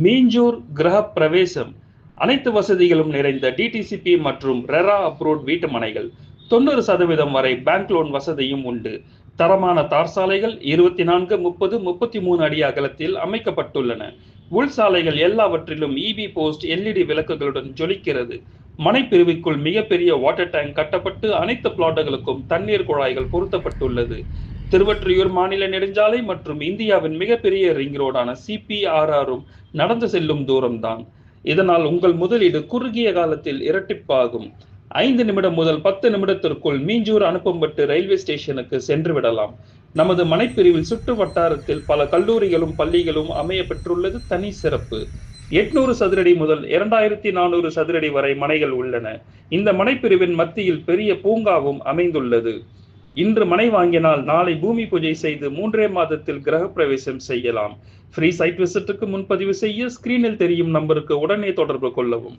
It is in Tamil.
மீஞ்சூர் கிரக பிரவேசம் அனைத்து வசதிகளும் நிறைந்த டிடிசிபி மற்றும் ரெரா அப்ரூவ்ட் வீட்டு மனைகள். 90% வரை பேங்க் லோன் வசதியும் உண்டு. தரமான தார் சாலைகள் 24, 30, 33 அடி அகலத்தில் அமைக்கப்பட்டுள்ளன. உள் சாலைகள் எல்லாவற்றிலும் இபி போஸ்ட் எல்இடி விளக்குகளுடன் ஜொலிக்கிறது. மனைப்பிரிவுக்குள் மிகப்பெரிய வாட்டர் டேங்க் கட்டப்பட்டு அனைத்து பிளாட்டுகளுக்கும் தண்ணீர் குழாய்கள் பொருத்தப்பட்டுள்ளது. திருவொற்றியூர் மாநில நெடுஞ்சாலை மற்றும் இந்தியாவின் மிகப்பெரிய ரிங் ரோடான சிபிஆர்ஆரும் நடந்து செல்லும் தூரம்தான். இதனால் உங்கள் முதலீடு குறுகிய காலத்தில் இரட்டிப்பாகும். 5 நிமிடம் முதல் 10 நிமிடத்திற்குள் மீஞ்சூர் அனுப்பம்பட்டு ரயில்வே ஸ்டேஷனுக்கு சென்று விடலாம். நமது மனைப்பிரிவில் சுற்று வட்டாரத்தில் பல கல்லூரிகளும் பள்ளிகளும் அமைய பெற்றுள்ளது தனி சிறப்பு. 800 சதுரடி முதல் 2400 சதுரடி வரை மனைகள் உள்ளன. இந்த மனைப்பிரிவின் மத்தியில் பெரிய பூங்காவும் அமைந்துள்ளது. இன்று மனை வாங்கினால் நாளை பூமி பூஜை செய்து 3 மாதத்தில் கிரக பிரவேசம் செய்யலாம். ஃப்ரீ சைட் விசிட்டுக்கு முன்பதிவு செய்ய ஸ்கிரீனில் தெரியும் நம்பருக்கு உடனே தொடர்பு கொள்ளவும்.